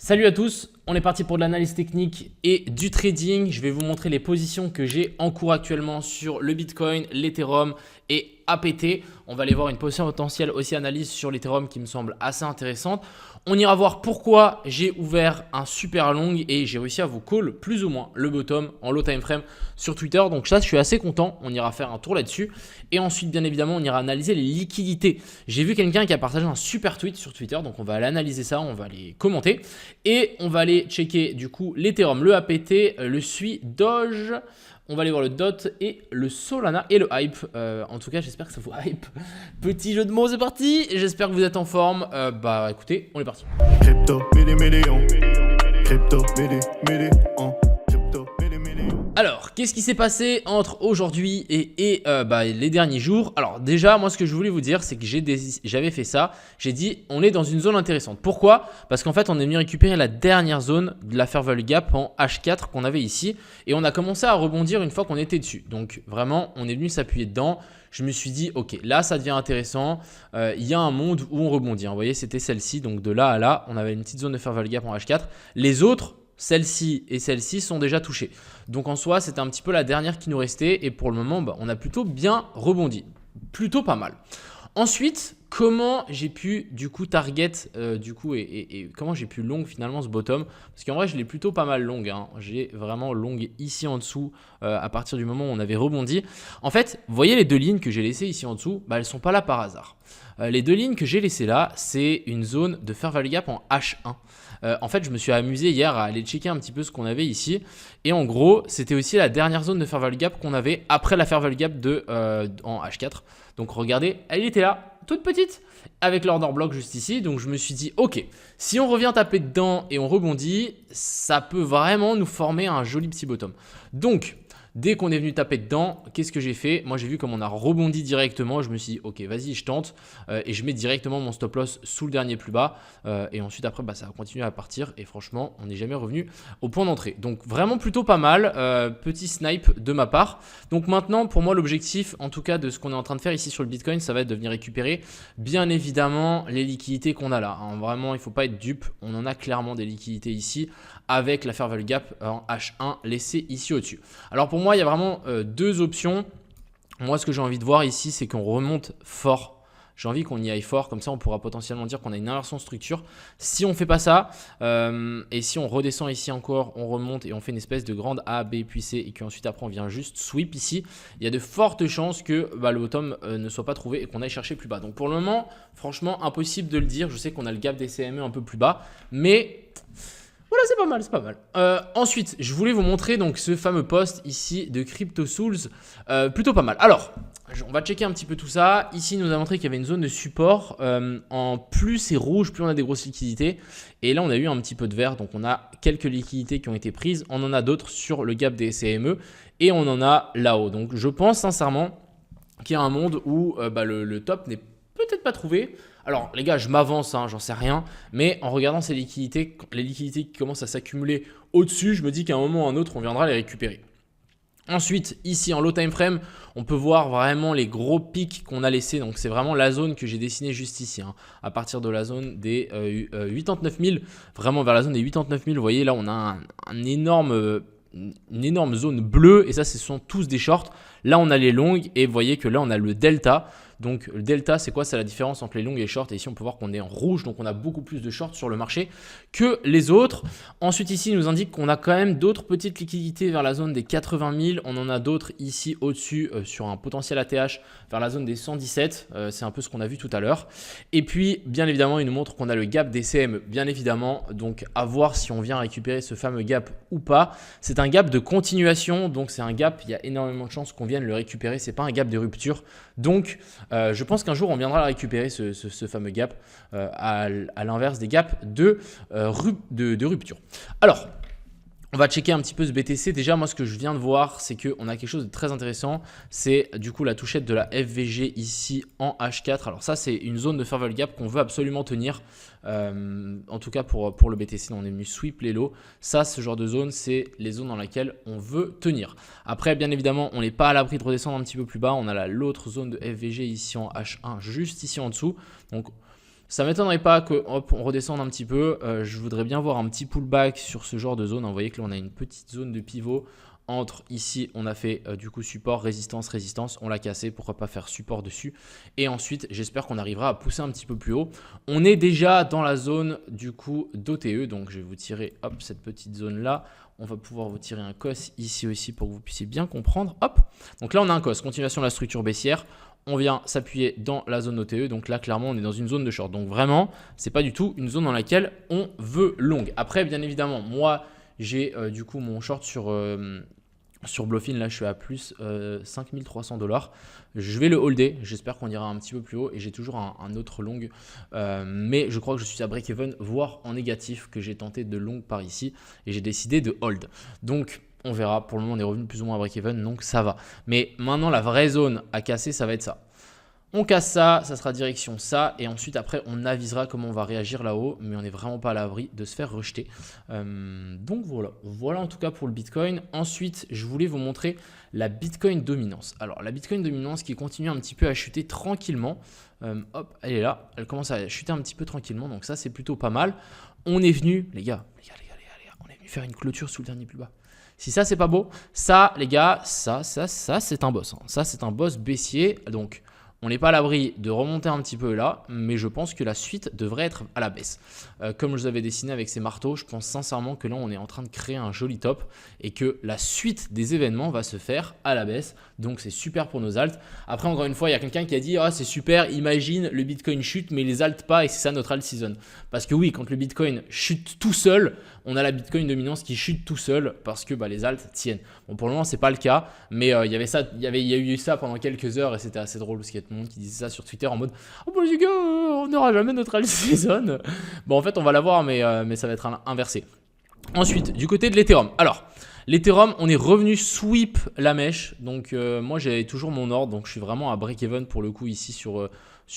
Salut à tous, on est parti pour de l'analyse technique et du trading. Je vais vous montrer les positions que j'ai en cours actuellement sur le Bitcoin, l'Ethereum et APT. On va aller voir une position potentielle aussi analyse sur l'Ethereum qui me semble assez intéressante. On ira voir pourquoi j'ai ouvert un super long et j'ai réussi à vous call plus ou moins le bottom en low time frame sur Twitter. Donc ça, je suis assez content. On ira faire un tour là-dessus. Et ensuite, bien évidemment, on ira analyser les liquidités. J'ai vu quelqu'un qui a partagé un super tweet sur Twitter. Donc on va aller analyser ça, on va les commenter. Et on va aller checker du coup l'Ethereum, le APT, le SUI, Doge. On va aller voir le DOT et le Solana et le Hype. En tout cas, j'espère que ça vous hype. Petit jeu de mots, c'est parti. J'espère que vous êtes en forme. Bah écoutez, on est parti. Crypto, million. Crypto, million. Alors, qu'est-ce qui s'est passé entre aujourd'hui et les derniers jours? Alors déjà, moi ce que je voulais vous dire, c'est que j'avais fait ça. J'ai dit, on est dans une zone intéressante. Pourquoi? Parce qu'en fait, on est venu récupérer la dernière zone de la Fair Value Gap en H4 qu'on avait ici. Et on a commencé à rebondir une fois qu'on était dessus. Donc vraiment, on est venu s'appuyer dedans. Je me suis dit, ok, là ça devient intéressant. Il y a un monde où on rebondit. Vous voyez, c'était celle-ci. Donc de là à là, on avait une petite zone de Fair Value Gap en H4. Les autres, celle-ci et celle-ci sont déjà touchées. Donc en soi, c'était un petit peu la dernière qui nous restait. Et pour le moment, on a plutôt bien rebondi. Plutôt pas mal. Ensuite, comment j'ai pu du coup target et comment j'ai pu long finalement ce bottom? Parce qu'en vrai, je l'ai plutôt pas mal long. J'ai vraiment long ici en dessous à partir du moment où on avait rebondi. En fait, vous voyez les deux lignes que j'ai laissées ici en dessous, elles ne sont pas là par hasard. Les deux lignes que j'ai laissées là, c'est une zone de Fair Value Gap en H1. En fait, je me suis amusé hier à aller checker un petit peu ce qu'on avait ici. Et en gros, c'était aussi la dernière zone de Fair Value Gap qu'on avait après la Fair Value Gap en H4. Donc regardez, elle était là, toute petite, avec l'order block juste ici. Donc je me suis dit, ok, si on revient taper dedans et on rebondit, ça peut vraiment nous former un joli petit bottom. Donc, dès qu'on est venu taper dedans, qu'est-ce que j'ai fait? Moi, j'ai vu comme on a rebondi directement. Je me suis dit, ok, vas-y, je tente. Et je mets directement mon stop loss sous le dernier plus bas. Et ensuite, après, ça va continuer à partir. Et franchement, on n'est jamais revenu au point d'entrée. Donc, vraiment plutôt pas mal. Petit snipe de ma part. Donc, maintenant, pour moi, l'objectif, en tout cas, de ce qu'on est en train de faire ici sur le Bitcoin, ça va être de venir récupérer, bien évidemment, les liquidités qu'on a là. Vraiment, il ne faut pas être dupe. On en a clairement des liquidités ici avec la Fair Value Gap en H1 laissée ici au-dessus. Alors, pour moi, il y a vraiment deux options. Moi, ce que j'ai envie de voir ici, c'est qu'on remonte fort. J'ai envie qu'on y aille fort, comme ça on pourra potentiellement dire qu'on a une inversion de structure. Si on ne fait pas ça, et si on redescend ici encore, on remonte et on fait une espèce de grande A, B puis C, et qu'ensuite après on vient juste sweep ici, il y a de fortes chances que le bottom ne soit pas trouvé et qu'on aille chercher plus bas. Donc pour le moment, franchement, impossible de le dire. Je sais qu'on a le gap des CME un peu plus bas, mais voilà, c'est pas mal, c'est pas mal. Ensuite, je voulais vous montrer donc ce fameux post ici de CryptoSouls, plutôt pas mal. Alors, on va checker un petit peu tout ça. Ici, il nous a montré qu'il y avait une zone de support. En plus c'est rouge, plus on a des grosses liquidités. Et là, on a eu un petit peu de vert. Donc, on a quelques liquidités qui ont été prises. On en a d'autres sur le gap des CME. Et on en a là-haut. Donc, je pense sincèrement qu'il y a un monde où le top n'est peut-être pas trouvé. Alors les gars, je m'avance, j'en sais rien, mais en regardant ces liquidités, les liquidités qui commencent à s'accumuler au-dessus, je me dis qu'à un moment ou à un autre, on viendra les récupérer. Ensuite, ici en low time frame, on peut voir vraiment les gros pics qu'on a laissés. Donc c'est vraiment la zone que j'ai dessinée juste ici, à partir de la zone des 89 000, vraiment vers la zone des 89 000. Vous voyez là, on a une énorme zone bleue et ça, ce sont tous des shorts. Là, on a les longues et vous voyez que là, on a le delta. Donc le delta, c'est quoi? C'est la différence entre les longues et les shorts. Et ici, on peut voir qu'on est en rouge. Donc on a beaucoup plus de shorts sur le marché que les autres. Ensuite, ici, il nous indique qu'on a quand même d'autres petites liquidités vers la zone des 80 000. On en a d'autres ici au-dessus sur un potentiel ATH vers la zone des 117. C'est un peu ce qu'on a vu tout à l'heure. Et puis, bien évidemment, il nous montre qu'on a le gap des CME. Bien évidemment, donc à voir si on vient récupérer ce fameux gap ou pas. C'est un gap de continuation. Donc c'est un gap, il y a énormément de chances qu'on vienne le récupérer. C'est pas un gap de rupture. Donc, je pense qu'un jour, on viendra récupérer ce fameux gap à l'inverse des gaps de rupture. Alors, on va checker un petit peu ce BTC. Déjà, moi, ce que je viens de voir, c'est qu'on a quelque chose de très intéressant. C'est du coup la touchette de la FVG ici en H4. Alors ça, c'est une zone de Fair Value Gap qu'on veut absolument tenir. En tout cas, pour le BTC, on est venu sweep les lots. Ça, ce genre de zone, c'est les zones dans lesquelles on veut tenir. Après, bien évidemment, on n'est pas à l'abri de redescendre un petit peu plus bas. On a l'autre zone de FVG ici en H1, juste ici en dessous. Donc, Ça ne m'étonnerait pas qu'on redescende un petit peu. Je voudrais bien voir un petit pullback sur ce genre de zone. Vous voyez que là, on a une petite zone de pivot. Entre ici, on a fait du coup support, résistance, résistance. On l'a cassé. Pourquoi pas faire support dessus. Et ensuite, j'espère qu'on arrivera à pousser un petit peu plus haut. On est déjà dans la zone du coup d'OTE. Donc, je vais vous tirer hop, cette petite zone-là. On va pouvoir vous tirer un cos ici aussi pour que vous puissiez bien comprendre. Hop. Donc là, on a un cos. Continuation de la structure baissière. On vient s'appuyer dans la zone OTE. Donc là, clairement, on est dans une zone de short. Donc vraiment, ce n'est pas du tout une zone dans laquelle on veut long. Après, bien évidemment, moi, j'ai du coup mon short sur Bluffin. Là, je suis à plus 5300 $. Je vais le holder. J'espère qu'on ira un petit peu plus haut. Et j'ai toujours un autre long. Mais je crois que je suis à break-even, voire en négatif, que j'ai tenté de long par ici. Et j'ai décidé de hold. Donc, on verra. Pour le moment, on est revenu plus ou moins à break-even, donc ça va. Mais maintenant, la vraie zone à casser, ça va être ça. On casse ça, ça sera direction ça. Et ensuite, après, on avisera comment on va réagir là-haut. Mais on n'est vraiment pas à l'abri de se faire rejeter. Donc voilà. Voilà en tout cas pour le Bitcoin. Ensuite, je voulais vous montrer la Bitcoin dominance. Alors, la Bitcoin dominance qui continue un petit peu à chuter tranquillement. Hop, elle est là. Elle commence à chuter un petit peu tranquillement. Donc ça, c'est plutôt pas mal. On est venu, les gars, on est venu faire une clôture sous le dernier plus bas. Si ça, c'est pas beau, ça, les gars, ça c'est un boss. Ça, c'est un boss baissier. Donc, on n'est pas à l'abri de remonter un petit peu là, mais je pense que la suite devrait être à la baisse. Comme je vous avais dessiné avec ces marteaux, je pense sincèrement que là, on est en train de créer un joli top et que la suite des événements va se faire à la baisse. Donc, c'est super pour nos alts. Après, encore une fois, il y a quelqu'un qui a dit « Ah, c'est super, imagine le Bitcoin chute, mais les alts pas et c'est ça notre alt season. » Parce que oui, quand le Bitcoin chute tout seul, on a la Bitcoin dominance qui chute tout seul parce que les alts tiennent. Bon, pour le moment, c'est pas le cas, mais il y a eu ça pendant quelques heures et c'était assez drôle parce qu'il y a tout le monde qui disait ça sur Twitter en mode « Oh les gars, on n'aura jamais notre alt season. » Bon, en fait, on va l'avoir, mais ça va être inversé. Ensuite, du côté de l'Ethereum. Alors, l'Ethereum, on est revenu sweep la mèche. Donc, moi, j'ai toujours mon ordre. Donc, je suis vraiment à break-even pour le coup ici sur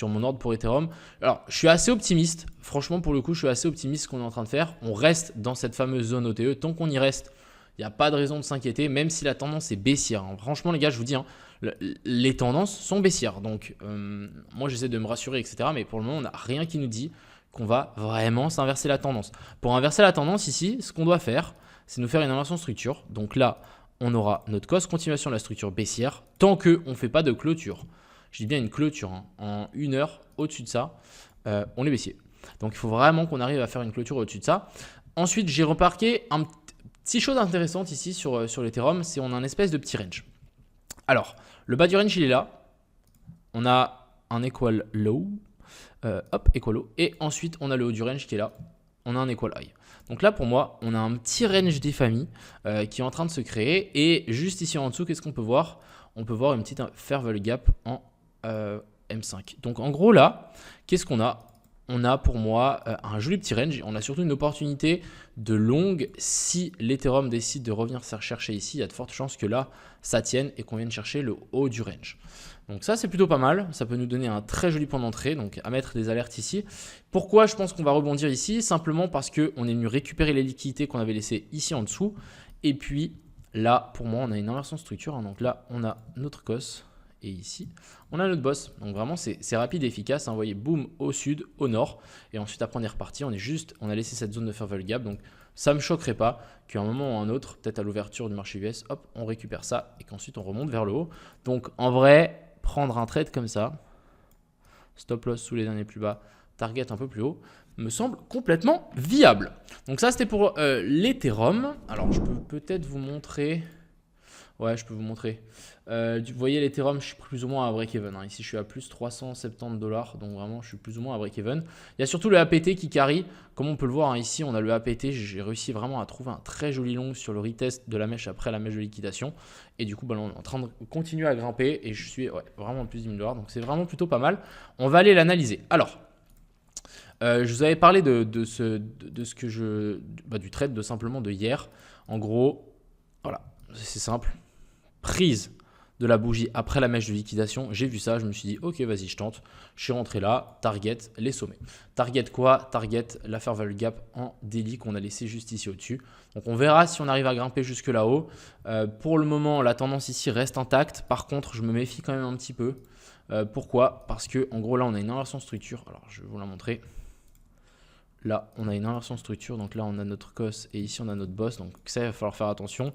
mon ordre pour Ethereum. Alors, je suis assez optimiste. Franchement, pour le coup, je suis assez optimiste ce qu'on est en train de faire. On reste dans cette fameuse zone OTE. Tant qu'on y reste, il n'y a pas de raison de s'inquiéter, même si la tendance est baissière. Franchement, les gars, je vous dis, les tendances sont baissières. Donc, moi, j'essaie de me rassurer, etc. Mais pour le moment, on n'a rien qui nous dit qu'on va vraiment s'inverser la tendance. Pour inverser la tendance ici, ce qu'on doit faire, c'est nous faire une inversion de structure. Donc là, on aura notre cos continuation de la structure baissière tant qu'on ne fait pas de clôture. Je dis bien une clôture. En une heure, au-dessus de ça, on est baissier. Donc, il faut vraiment qu'on arrive à faire une clôture au-dessus de ça. Ensuite, j'ai remarqué une petite chose intéressante ici sur l'Ethereum, c'est qu'on a un espèce de petit range. Alors, le bas du range, il est là. On a un equal low. Hop, equal low. Et ensuite, on a le haut du range qui est là. On a un equal high. Donc là, pour moi, on a un petit range des familles qui est en train de se créer. Et juste ici en dessous, qu'est-ce qu'on peut voir? On peut voir une petite fair value gap en M5. Donc en gros là, qu'est-ce qu'on a? On a pour moi un joli petit range. On a surtout une opportunité de long si l'Ethereum décide de revenir chercher ici. Il y a de fortes chances que là, ça tienne et qu'on vienne chercher le haut du range. Donc ça, c'est plutôt pas mal. Ça peut nous donner un très joli point d'entrée. Donc à mettre des alertes ici. Pourquoi je pense qu'on va rebondir ici? Simplement parce qu'on est venu récupérer les liquidités qu'on avait laissées ici en dessous. Et puis là, pour moi, on a une inversion de structure. Donc là, on a notre cos. Et ici, on a notre boss. Donc vraiment, c'est rapide et efficace. Vous voyez, boum, au sud, au nord. Et ensuite, après, on est reparti. On a laissé cette zone de fair value gap. Donc ça ne me choquerait pas qu'à un moment ou à un autre, peut-être à l'ouverture du marché US, hop, on récupère ça et qu'ensuite, on remonte vers le haut. Donc en vrai, prendre un trade comme ça, stop loss sous les derniers plus bas, target un peu plus haut, me semble complètement viable. Donc ça, c'était pour l'Ethereum. Alors, je peux peut-être vous montrer... Ouais, je peux vous montrer. Vous voyez, l'Ethereum, je suis plus ou moins à break-even. Ici, je suis à plus 370 $. Donc vraiment, je suis plus ou moins à break-even. Il y a surtout le APT qui carry. Comme on peut le voir, ici, on a le APT. J'ai réussi vraiment à trouver un très joli long sur le retest de la mèche après la mèche de liquidation. Et du coup, on est en train de continuer à grimper. Et je suis vraiment en plus de 10 000 $. Donc c'est vraiment plutôt pas mal. On va aller l'analyser. Alors, je vous avais parlé du trade de simplement de hier. En gros, voilà, c'est simple. Prise de la bougie après la mèche de liquidation. J'ai vu ça, je me suis dit ok vas-y je tente. Je suis rentré là, target les sommets. Target quoi? Target la fair value gap en daily qu'on a laissé juste ici au-dessus. Donc on verra si on arrive à grimper jusque là-haut. Pour le moment la tendance ici reste intacte. Par contre je me méfie quand même un petit peu. Pourquoi? Parce que en gros là on a une inversion de structure. Alors je vais vous la montrer. Là, on a une inversion de structure. Donc là, on a notre cos et ici, on a notre boss. Donc ça, il va falloir faire attention.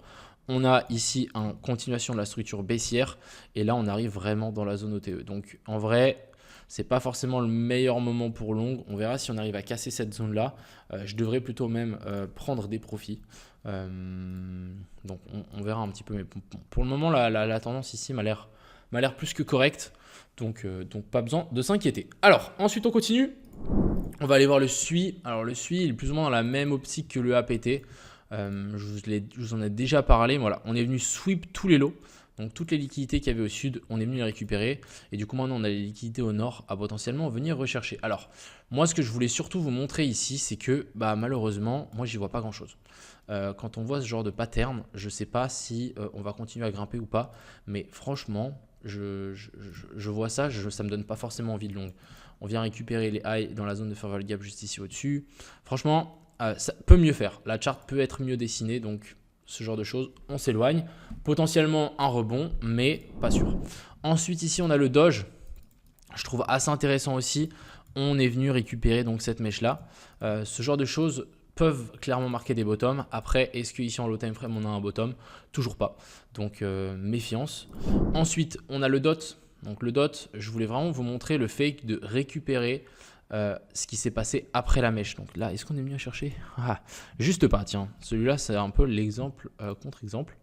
On a ici une continuation de la structure baissière. Et là, on arrive vraiment dans la zone OTE. Donc en vrai, ce n'est pas forcément le meilleur moment pour long. On verra si on arrive à casser cette zone-là. Je devrais plutôt même prendre des profits. Donc on verra un petit peu. Mais pour le moment, la tendance ici m'a l'air plus que correcte. Donc pas besoin de s'inquiéter. Alors, ensuite, on continue. On va aller voir le SUI. Alors le SUI, il est plus ou moins dans la même optique que le APT. Je vous en ai déjà parlé. Voilà, on est venu sweep tous les lots. Donc toutes les liquidités qu'il y avait au sud, on est venu les récupérer. Et du coup, maintenant, on a les liquidités au nord à potentiellement venir rechercher. Alors, moi, ce que je voulais surtout vous montrer ici, c'est que malheureusement, moi, j'y vois pas grand-chose. Quand on voit ce genre de pattern, je ne sais pas si on va continuer à grimper ou pas. Mais franchement, je vois ça, ça ne me donne pas forcément envie de long. On vient récupérer les highs dans la zone de fair value gap juste ici au-dessus. Franchement, ça peut mieux faire. La charte peut être mieux dessinée, donc ce genre de choses, on s'éloigne. Potentiellement un rebond, mais pas sûr. Ensuite, ici, on a le Doge. Je trouve assez intéressant aussi. On est venu récupérer donc cette mèche-là. Ce genre de choses peuvent clairement marquer des bottoms. Après, est-ce qu'ici en low time frame, on a un bottom? Toujours pas. Donc, méfiance. Ensuite, on a le DOT. Donc le DOT, je voulais vraiment vous montrer le fake de récupérer ce qui s'est passé après la mèche. Donc là, est-ce qu'on est venu à chercher? Juste pas, tiens. Celui-là, c'est un peu l'exemple contre-exemple.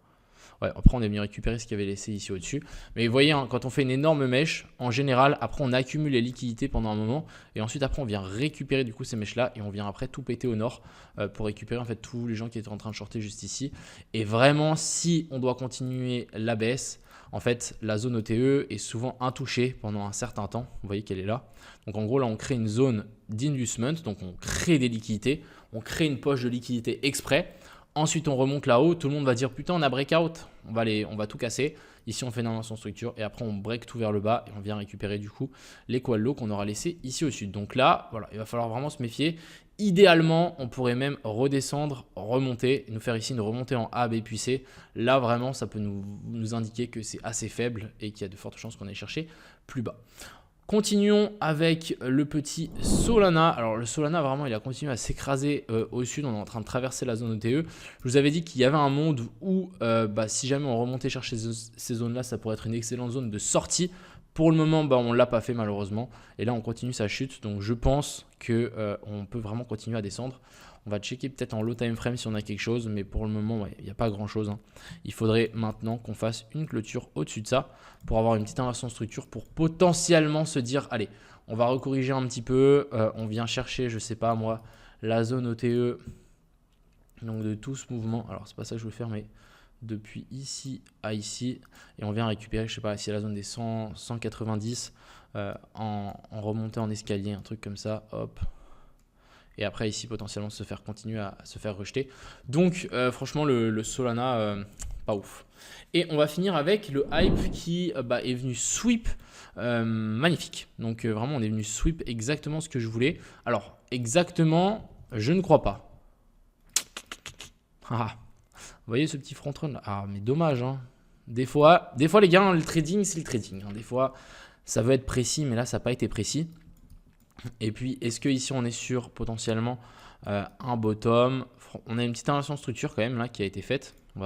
Ouais, après, on est venu récupérer ce qu'il y avait laissé ici au-dessus. Mais vous voyez, quand on fait une énorme mèche, en général, après, on accumule les liquidités pendant un moment. Et ensuite, après, on vient récupérer du coup ces mèches-là. Et on vient après tout péter au nord pour récupérer en fait tous les gens qui étaient en train de shorter juste ici. Et vraiment, si on doit continuer la baisse, en fait, la zone OTE est souvent intouchée pendant un certain temps. Vous voyez qu'elle est là. Donc en gros, là, on crée une zone d'inducement. Donc on crée des liquidités. On crée une poche de liquidités exprès. Ensuite, on remonte là-haut. Tout le monde va dire putain, on a breakout. On va tout casser. Ici, on fait une inversion de structure. Et après, on break tout vers le bas. Et on vient récupérer du coup les qual low qu'on aura laissé ici au sud. Donc là, voilà, il va falloir vraiment se méfier. Idéalement, on pourrait même redescendre, remonter, nous faire ici une remontée en A, B puis C. Là, vraiment, ça peut nous indiquer que c'est assez faible et qu'il y a de fortes chances qu'on aille chercher plus bas. Continuons avec le petit Solana. Alors le Solana, vraiment, il a continué à s'écraser au sud. On est en train de traverser la zone OTE. Je vous avais dit qu'il y avait un monde où si jamais on remontait chercher ces zones-là, ça pourrait être une excellente zone de sortie. Pour le moment, on ne l'a pas fait malheureusement. Et là, on continue sa chute. Donc, je pense qu'on peut vraiment continuer à descendre. On va checker peut-être en low time frame si on a quelque chose. Mais pour le moment, il n'y a pas grand-chose. Il faudrait maintenant qu'on fasse une clôture au-dessus de ça pour avoir une petite inversion de structure pour potentiellement se dire, allez, on va recorriger un petit peu. On vient chercher, je ne sais pas moi, la zone OTE. Donc, de tout ce mouvement. Alors, c'est pas ça que je veux faire, mais depuis ici à ici, et on vient récupérer, je sais pas, ici la zone des 100, 190 en remontée en escalier, un truc comme ça, hop. Et après ici potentiellement continuer à se faire rejeter. Donc franchement le Solana, pas ouf. Et on va finir avec le hype qui est venu sweep magnifique. Donc vraiment on est venu sweep exactement ce que je voulais. Alors exactement, je ne crois pas. Vous voyez ce petit front run là? Ah, mais dommage. Des fois les gars, le trading, c'est le trading. Des fois, ça veut être précis, mais là, ça n'a pas été précis. Et puis, est-ce que ici on est sur potentiellement un bottom? On a une petite inversion de structure quand même là qui a été faite. Il ne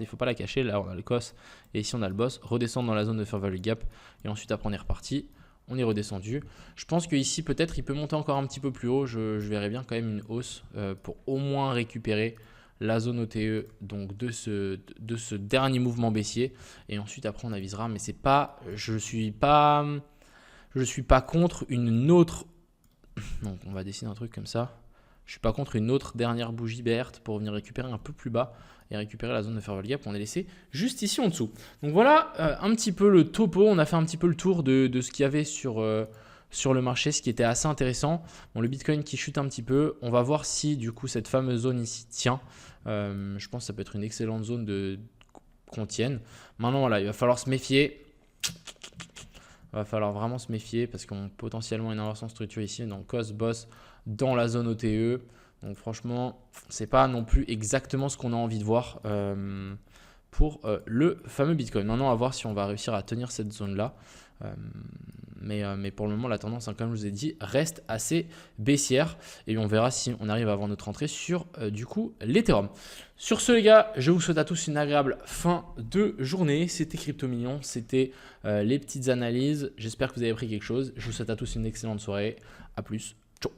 faut pas la cacher. Là, on a le cos et ici, on a le boss. Redescendre dans la zone de fair value gap. Et ensuite, après, on est reparti. On est redescendu. Je pense qu'ici, peut-être, il peut monter encore un petit peu plus haut. Je verrais bien quand même une hausse pour au moins récupérer la zone OTE donc de ce dernier mouvement baissier et ensuite après on avisera, mais c'est pas, je suis pas contre une autre, donc on va dessiner un truc comme ça, je suis pas contre une autre dernière bougie BRT pour venir récupérer un peu plus bas et récupérer la zone de fair value gap qu'on a laissé juste ici en dessous. Donc voilà un petit peu le topo, on a fait un petit peu le tour de ce qu'il y avait sur le marché, ce qui était assez intéressant. Bon, le Bitcoin qui chute un petit peu, on va voir si du coup cette fameuse zone ici tient. Je pense que ça peut être une excellente zone qu'on tienne. Maintenant, voilà, il va falloir se méfier. Il va falloir vraiment se méfier parce qu'on a potentiellement une inversion de structure ici. Donc, Cost Boss dans la zone OTE. Donc, franchement, ce n'est pas non plus exactement ce qu'on a envie de voir pour le fameux Bitcoin. Maintenant, on va voir si on va réussir à tenir cette zone-là. Mais pour le moment, la tendance, hein, comme je vous ai dit, reste assez baissière. Et on verra si on arrive à avoir notre entrée sur du coup l'Ethereum. Sur ce, les gars, je vous souhaite à tous une agréable fin de journée. C'était Crypto Millions, c'était les petites analyses. J'espère que vous avez appris quelque chose. Je vous souhaite à tous une excellente soirée. À plus. Ciao.